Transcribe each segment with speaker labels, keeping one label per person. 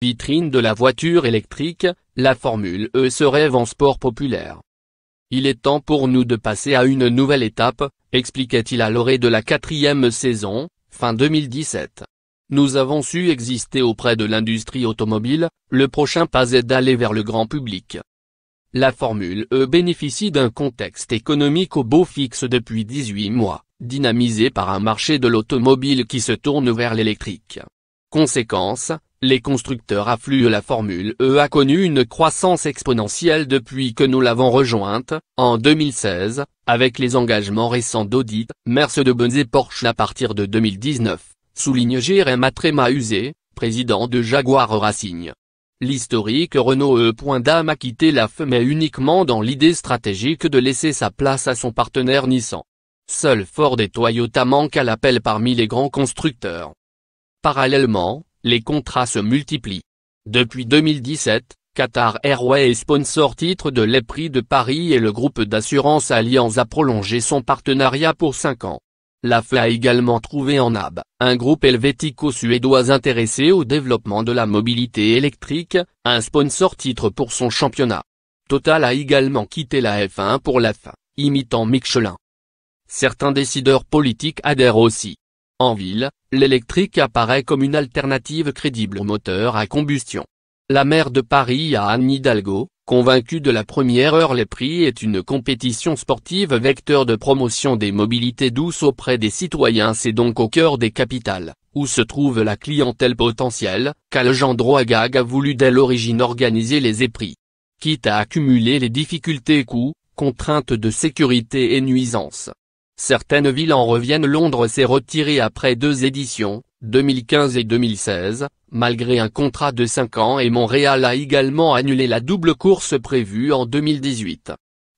Speaker 1: Vitrine de la voiture électrique, la Formule E se rêve en sport populaire. Il est temps pour nous de passer à une nouvelle étape, expliquait-il à l'orée de la 4e saison, fin 2017. Nous avons su exister auprès de l'industrie automobile, le prochain pas est d'aller vers le grand public. La Formule E bénéficie d'un contexte économique au beau fixe depuis 18 mois, dynamisé par un marché de l'automobile qui se tourne vers l'électrique. Conséquence, les constructeurs affluent. La Formule E a connu une croissance exponentielle depuis que nous l'avons rejointe, en 2016, avec les engagements récents d'Audi, Mercedes-Benz et Porsche à partir de 2019, souligne Jérém Trémausé, président de Jaguar Racing. L'historique Renault E.Dam a quitté la FE mais uniquement dans l'idée stratégique de laisser sa place à son partenaire Nissan. Seuls Ford et Toyota manquent à l'appel parmi les grands constructeurs. Parallèlement, les contrats se multiplient. Depuis 2017, Qatar Airways est sponsor titre de les Prix de Paris et le groupe d'assurance Allianz a prolongé son partenariat pour 5 ans. La FE a également trouvé en AB, un groupe helvético-suédois intéressé au développement de la mobilité électrique, un sponsor titre pour son championnat. Total a également quitté la F1 pour la FA, imitant Michelin. Certains décideurs politiques adhèrent aussi. En ville, l'électrique apparaît comme une alternative crédible au moteur à combustion. La maire de Paris Anne Hidalgo, convaincue de la première heure. Les Prix est une compétition sportive vecteur de promotion des mobilités douces auprès des citoyens. C'est donc au cœur des capitales, où se trouve la clientèle potentielle, qu'Alejandro Agag a voulu dès l'origine organiser les éprix. Quitte à accumuler les difficultés coûts, contraintes de sécurité et nuisances. Certaines villes en reviennent. Londres s'est retirée après 2 éditions, 2015 et 2016, malgré un contrat de 5 ans, et Montréal a également annulé la double course prévue en 2018.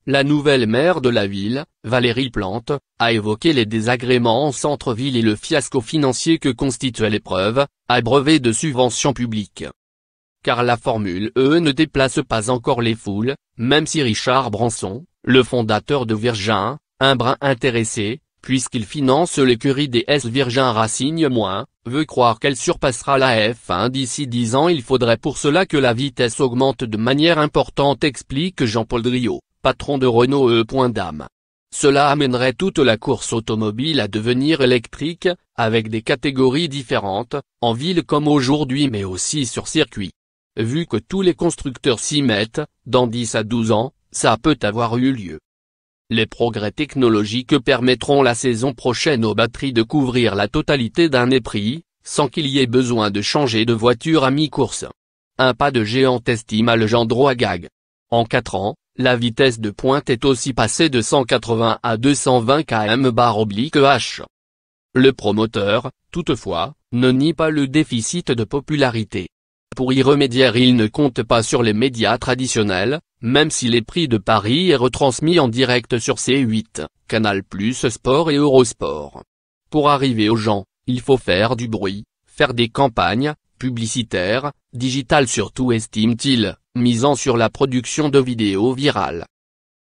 Speaker 1: La nouvelle maire de la ville, Valérie Plante, a évoqué les désagréments en centre-ville et le fiasco financier que constituait l'épreuve, abreuvée de subventions publiques. Car la Formule E ne déplace pas encore les foules, même si Richard Branson, le fondateur de Virgin, un brin intéressé, puisqu'il finance l'écurie des Virgin Racing-, veut croire qu'elle surpassera la F1 d'ici 10 ans. Il faudrait pour cela que la vitesse augmente de manière importante, explique Jean-Paul Driot, patron de Renault E.Dam. Cela amènerait toute la course automobile à devenir électrique, avec des catégories différentes, en ville comme aujourd'hui mais aussi sur circuit. Vu que tous les constructeurs s'y mettent, dans 10 à 12 ans, ça peut avoir eu lieu. Les progrès technologiques permettront la saison prochaine aux batteries de couvrir la totalité d'un éprix, sans qu'il y ait besoin de changer de voiture à mi-course. Un pas de géant, estime Alejandro Agag. En 4 ans, la vitesse de pointe est aussi passée de 180 à 220 km/h. Le promoteur, toutefois, ne nie pas le déficit de popularité. Pour y remédier, il ne compte pas sur les médias traditionnels, même si les Prix de Paris est retransmis en direct sur C8, Canal+, Sport et Eurosport. Pour arriver aux gens, il faut faire du bruit, faire des campagnes, publicitaires, digitales surtout, estime-t-il, misant sur la production de vidéos virales.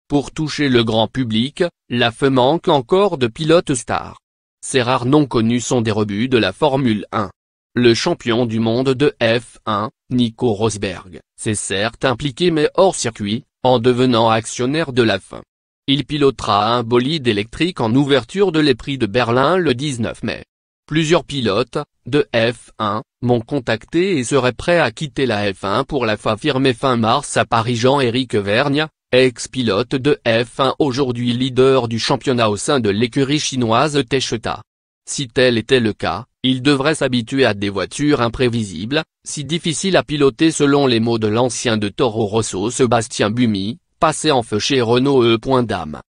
Speaker 1: Pour toucher le grand public, la FE manque encore de pilotes stars. Ces rares noms connus sont des rebuts de la Formule 1. Le champion du monde de F1, Nico Rosberg, s'est certes impliqué mais hors circuit, en devenant actionnaire de la FE. Il pilotera un bolide électrique en ouverture de les Prix de Berlin le 19 mai. Plusieurs pilotes, de F1, m'ont contacté et seraient prêts à quitter la F1 pour la FA, affirmé fin mars à Paris Jean-Éric Vergne, ex-pilote de F1 aujourd'hui leader du championnat au sein de l'écurie chinoise Techeetah. Si tel était le cas, il devrait s'habituer à des voitures imprévisibles, si difficiles à piloter selon les mots de l'ancien de Toro Rosso Sébastien Buemi, passé en feu chez Renault E.Dam.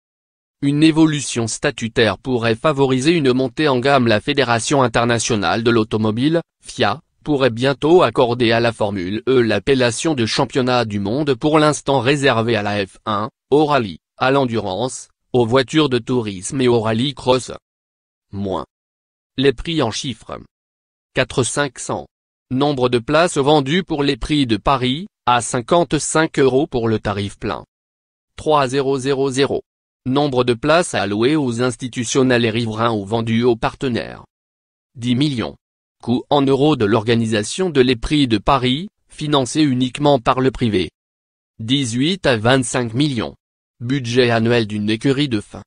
Speaker 1: Une évolution statutaire pourrait favoriser une montée en gamme. La Fédération internationale de l'automobile, FIA, pourrait bientôt accorder à la Formule E l'appellation de championnat du monde, pour l'instant réservée à la F1, au rallye, à l'endurance, aux voitures de tourisme et au rallye-cross. Les prix en chiffres. 4 500. Nombre de places vendues pour les Prix de Paris, à 55 € pour le tarif plein. 3000. Nombre de places allouées aux institutionnels et riverains ou vendues aux partenaires. 10 millions. Coût en euros de l'organisation de les Prix de Paris, financé uniquement par le privé. 18 à 25 millions. Budget annuel d'une écurie de F1.